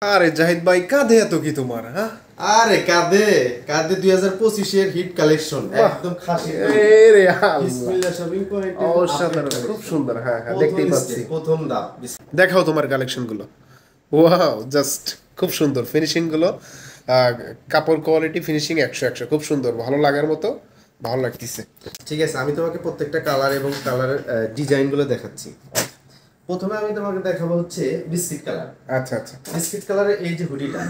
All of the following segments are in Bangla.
আরে জাহিদ ভাই কাঁধে এত কি তোমার? হ্যাঁ আরে কাঁধে কাঁধে 2025 এর হিট কালেকশন একদম খাসি। রে বিসমিল্লাহ শপিং পয়েন্ট অসাধারণ, খুব সুন্দর। হ্যাঁ হ্যাঁ, দেখতেই পাচ্ছি। প্রথম দাম দেখাও তোমার কালেকশন গুলো। ওয়াও, জাস্ট খুব সুন্দর ফিনিশিং গুলো, কাপড় কোয়ালিটি ফিনিশিং 100 খুব সুন্দর, ভালো লাগার মতো, ভালো লাগতেছে। ঠিক আছে, আমি তোমাকে প্রত্যেকটা কালার এবং কালারের ডিজাইন গুলো দেখাচ্ছি। প্রথমে আমি তোমাকে দেখাবো হচ্ছে বিস্কিট কালার। আচ্ছা আচ্ছা, বিস্কিট কালারের এই যে হুডিটা,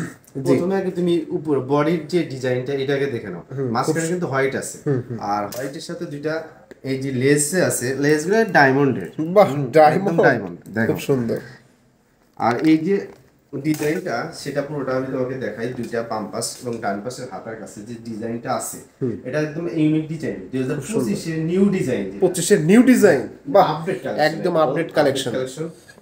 প্রথমে আগে তুমি উপর বডির যে ডিজাইনটা এটাকে দেখে নাও। মাঝখানে কিন্তু হোয়াইট আছে, আর হোয়াইটের সাথে দুইটা এই যে লেস আছে, লেসগুলো ডায়মন্ডের। বাহ, ডায়মন্ড দেখো খুব সুন্দর। আর এই যে ডিজাইনটা সেটা পুরোটা আমি তোমাকে দেখাই। দুইটা বাম পাশ এবং ডান পাশের হাতার কাছে যে ডিজাইনটা আছে এটা একদম ইউনিক ডিজাইন, 2025 এর নিউ ডিজাইন। 25 এর নিউ ডিজাইন, বাহ আপডেট কালেকশন, একদম আপডেট কালেকশন।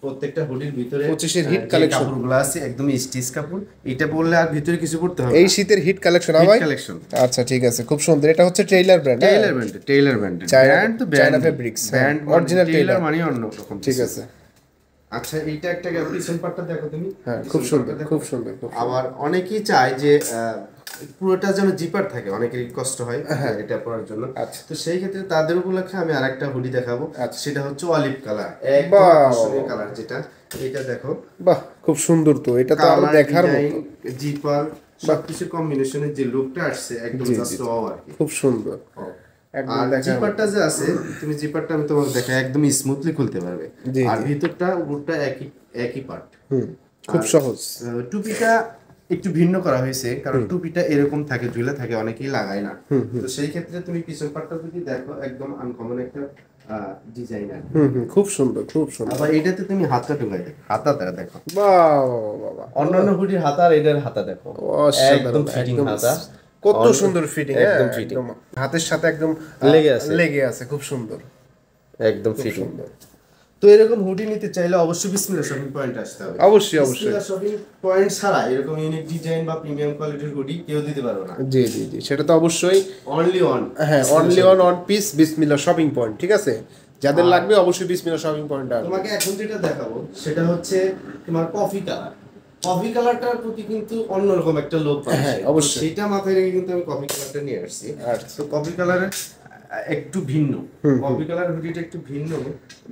প্রত্যেকটা হুডির ভিতরে 25 এর হিট কালেকশন কাপড়গুলো আছে একদম স্টিচ কাপড়। এটা পরলে আর ভিতরে কিছু পড়তে হবে। এই শীতের হিট কালেকশন ভাই, কালেকশন। আচ্ছা ঠিক আছে, খুব সুন্দর। এটা হচ্ছে টেইলার ব্র্যান্ড, টেইলার ব্র্যান্ড তো China fabrics, brand original Taylor মানে অন্য রকম। ঠিক আছে। আচ্ছা, এইটা একটা পিছন পার্টটা দেখো তুমি। হ্যাঁ, খুব সুন্দর খুব সুন্দর। আবার অনেকেই চায় যে পুরোটা যেন জিপার থাকে, অনেকেরই কষ্ট হয় এটা পরার জন্য। তো সেই ক্ষেত্রে তাদের উপলক্ষে আমি আরেকটা হুডি দেখাবো। সেটা হচ্ছে অলিভ কালার, একদম আকর্ষণীয় কালার যেটা। এটা দেখো, বাহ খুব সুন্দর। তো এটা তো আরো দেখার মতো, জিপার সবকিছু কম্বিনেশনের যে লুকটা আসছে একদম জাস্ট ওয়াও আর কি, খুব সুন্দর। আর জিপারটা যে আছে, তুমি জিপারটা আমি তোমাকে দেখাই, একদম স্মুথলি খুলতে পারবে। আর ভিতরটা উপরটা একই পার্ট, খুব সহজ। টুপিটা একটু ভিন্ন করা হয়েছে, কারণ টুপিটা এরকম থাকে, ঝুলে থাকে, অনেকেই লাগায় না। তো সেই ক্ষেত্রে তুমি পিছন পার্টটা যদি দেখো, একদম আনকমন একটা ডিজাইন আর খুব সুন্দর খুব সুন্দর। আবার এটাতে তুমি হাতটা ঢুকাই দেখো, হাতাটা দেখো, বাবা অন্যান্য হুডির হাতা আর এটার হাতা দেখো, একদম ফিটিং হাতা, কত সুন্দর ফিটিং, একদম ফিটিং, হাতের সাথে একদম লেগে আছে, খুব সুন্দর, একদম ফিটিং। তো এরকম হুডি নিতে চাইলে অবশ্যই বিসমিল্লাহ শপিং পয়েন্ট আসতে হবে। অবশ্যই বিসমিল্লাহ শপিং পয়েন্ট ছাড়া এরকম ইউনিক ডিজাইন বা প্রিমিয়াম কোয়ালিটির হুডি কেউ দিতে পারবে না। জি জি জি, সেটা তো অবশ্যই। অনলি ওয়ান, হ্যাঁ, অনলি ওয়ান পিস বিসমিল্লাহ শপিং পয়েন্ট। ঠিক আছে, যাদের লাগবে অবশ্যই বিসমিল্লাহ শপিং পয়েন্ট আসবে। তোমাকে এখন যেটা দেখাবো সেটা হচ্ছে তোমার কফি কালার। কফি কালারটার প্রতি কিন্তু অন্যরকম একটা লোভ পাচ্ছে। হ্যাঁ অবশ্যই, সেটা মাথায় রেখে কিন্তু আমি কফি কালারটা নিয়ে আসছি। তো কফি কালারের একটু ভিন্ন, কফি কালার হুডিটা একটু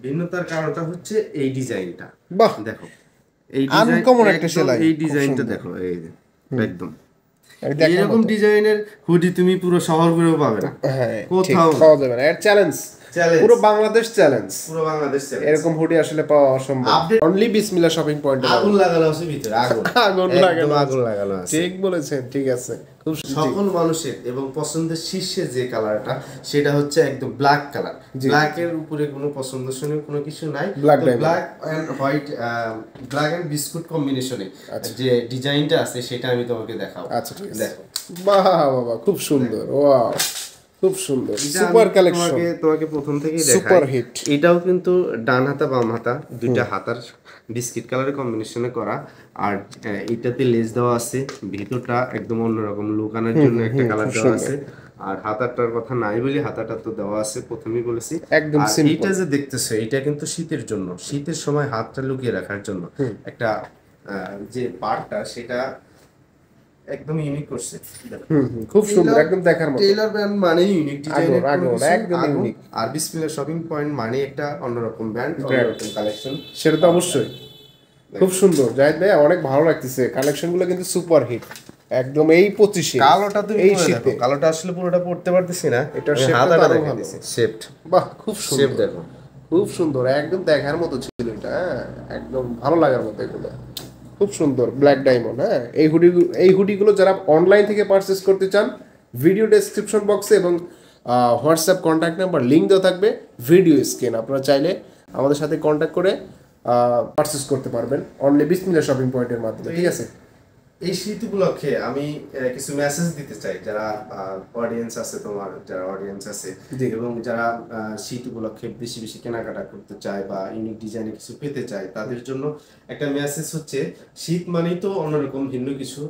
ভিন্নতার কারণটা হচ্ছে এই ডিজাইনটা। বাহ দেখো, এই আনকমন একটা সেলাই, এই ডিজাইনটা দেখো, এই একদম এরকম ডিজাইনের হুডি তুমি পুরো শহর ঘুরেও পাবে না, কোথাও পাওয়া যাবে না। এর চ্যালেঞ্জ, পুরো বাংলাদেশ চ্যালেঞ্জ, এরকম হুডি আসলে পাওয়া অসম্ভব। অনলি বিসমিল্লাহ শপিং পয়েন্টে আগুন লাগানো আছে ভিতরে, আগুন লাগানো আছে। ঠিক বলেছেন, ঠিক আছে। খুব সকল মানুষের এবং পছন্দের শীর্ষে যে কালারটা সেটা হচ্ছে একদম ব্ল্যাক কালার। ব্ল্যাক এর উপরে কোনো পছন্দসনীয় কোনো কিছু নাই। Black and white, black and biscuit কম্বিনেশনে যে ডিজাইনটা আছে সেটা আমি তোমাকে দেখাবো। আচ্ছা ঠিক আছে, দেখো। বাহ বাবা, খুব সুন্দর, ওয়াও খুব সুন্দর, সুপার কালেকশন। তোমাকে প্রথম থেকেই দেখাই, সুপার হিট। এটাও কিন্তু ডান হাতা বাম হাতা দুইটা হাতার বিস্কিট কালারের কম্বিনেশনে করা। আর এটাতে লেস দেওয়া আছে, ভিতরটা একদম অন্যরকম লুক আনার জন্য একটা কালার দেওয়া আছে। আর হাতাটার কথা নাই বলি, হাতাটা তো দেওয়া আছে, প্রথমেই বলেছি একদম সিম্পল। এইটা যে দেখতেছো এটা কিন্তু শীতের জন্য, শীতের সময় হাতটা লুকিয়ে রাখার জন্য একটা যে পার্টটা সেটা একদম ইউনিক করছে। খুব সুন্দর, একদম দেখার মতো। টেইলার ব্র্যান্ড মানে ইউনিক ডিজাইনের একদম ইউনিক। আর বিসমিল্লাহ শপিং পয়েন্ট মানে একটা অন্যরকম ব্র্যান্ড, অন্যরকম কালেকশন, সেটা তো অবশ্যই। খুব সুন্দর জাহিদ ভাই, অনেক ভালো লাগতেছে কালেকশনগুলো, কিন্তু সুপার হিট একদম। এই 25 কালোটা তুমি এই শীতে, কালোটা আসলে পুরোটা পড়তে পারতেছি না, এটা হাতাটা দেখো, শেপড, বাহ খুব সুন্দর, শেপ দেখো খুব সুন্দর, একদম দেখার মতো ছিল এটা। একদম ভালো লাগার মতো, এগুলো খুব সুন্দর। Black diamond. হ্যাঁ, এই হুডিগুলো যারা অনলাইন থেকে পারচেস করতে চান, ভিডিও ডেসক্রিপশন বক্সে এবং হোয়াটসঅ্যাপ কন্ট্যাক্ট নাম্বার লিঙ্ক দেওয়া থাকবে, ভিডিও স্ক্রিন। আপনারা চাইলে আমাদের সাথে কন্ট্যাক্ট করে পারচেস করতে পারবেন অনলি বিসমিল্লাহ শপিং পয়েন্টের মাধ্যমে। ঠিক আছে, এই শীত উপলক্ষে আমি কিছু মেসেজ দিতে চাই যারা অডিয়েন্স আছে, তোমার যারা অডিয়েন্স আছে এবং যারা শীত উপলক্ষে বেশি বেশি কেনাকাটা করতে চায় বা ইউনিক ডিজাইনে কিছু পেতে চায়, তাদের জন্য একটা মেসেজ হচ্ছে, শীত মানেই তো অন্যরকম ভিন্ন কিছু।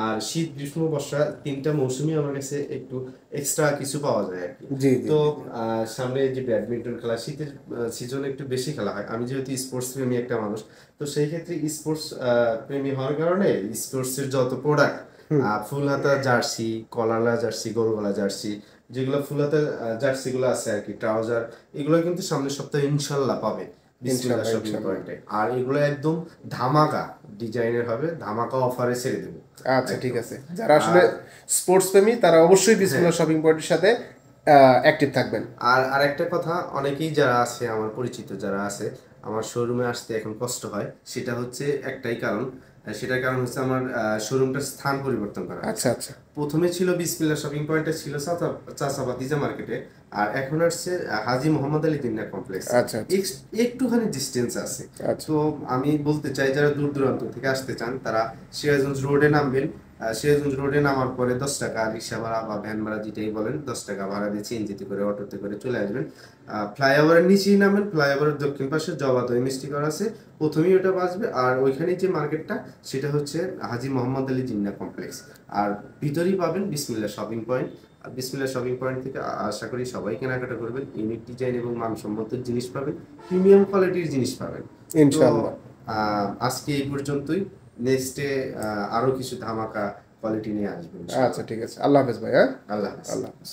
আর শীত গ্রীষ্ম বর্ষা তিনটা মৌসুমই আমার কাছে একটু এক্সট্রা কিছু পাওয়া যায় আর কি। তো সামনে যে ব্যাডমিন্টন খেলা, শীতের সিজনে একটু বেশি খেলা হয়। আমি যেহেতু স্পোর্টস প্রেমী একটা মানুষ, তো সেই ক্ষেত্রে স্পোর্টস প্রেমী হওয়ার কারণে স্পোর্টস এর যত প্রোডাক্ট, ফুল হাতা জার্সি, কলারলা জার্সি, গোল গলা জার্সি, যেগুলো ফুল হাতা জার্সি গুলো আছে আর কি, ট্রাউজার, এগুলো কিন্তু সামনের সপ্তাহে ইনশাল্লাহ পাবে বিসমিল্লাহ শপিং পয়েন্টে। আর এগুলো একদম ধামাকা ডিজাইনের হবে, ধামাকা অফারে ছেড়ে দেবো। আচ্ছা ঠিক আছে, যারা আসলে স্পোর্টস প্রেমী তারা অবশ্যই বিসমিল্লাহ শপিং পয়েন্টের সাথে অ্যাক্টিভ থাকবেন। আর আরেকটা কথা, অনেকেই যারা আছে আমার পরিচিত যারা আছে, আমার শোরুমে আসতে এখন কষ্ট হয়, সেটা হচ্ছে একটাই কারণ, সেটার কারণ হচ্ছে আমার শোরুমটার স্থান পরিবর্তন করা। আচ্ছা আচ্ছা, প্রথমে ছিল বিসমিল্লাহ শপিং পয়েন্টে, ছিল চাচাবাতিজা মার্কেটে, আর এখন আসছে হাজী মোহাম্মদ আলী জিন্নাহ কমপ্লেক্স। আচ্ছা একটুখানি ডিস্টেন্স আছে। আচ্ছা। তো আমি বলতে চাই যারা দূর দূরান্ত থেকে আসতে চান তারা সিরাজগঞ্জ রোডে নামবেন। সিরাজগঞ্জ রোডে নামার পরে 10 টাকা রিক্সা ভাড়া বা ভ্যান ভাড়া যেটাই বলেন 10 টাকা ভাড়া দিয়ে সিএনজিতে করে অটোতে করে চলে আসবেন। ফ্লাইওভারের নিচেই নামেন, ফ্লাইওভারের দক্ষিণ পাশে জবা দই মিষ্টি করা আছে, প্রথমেই ওটা বাঁচবে। আর ওইখানে যে মার্কেটটা সেটা হচ্ছে হাজী মোহাম্মদ আলী জিন্নাহ কমপ্লেক্স। আর ভিতরেই পাবেন বিসমিল্লাহ শপিং পয়েন্ট। আর বিসমিল্লাহ শপিং পয়েন্ট থেকে আশা করি সবাই কেনাকাটা করবেন, ইউনিক ডিজাইন এবং মানসম্মত জিনিস পাবেন, প্রিমিয়াম কোয়ালিটির জিনিস পাবেন ইনশাআল্লাহ। আজকে এই পর্যন্তই, নেক্সটে আরো কিছু ধামাকা কোয়ালিটি নিয়ে আসবেন। আচ্ছা ঠিক আছে, আল্লাহ হাফেজ ভাই। হ্যাঁ, আল্লাহ হাফেজ। আল্লাহ হাফেজ।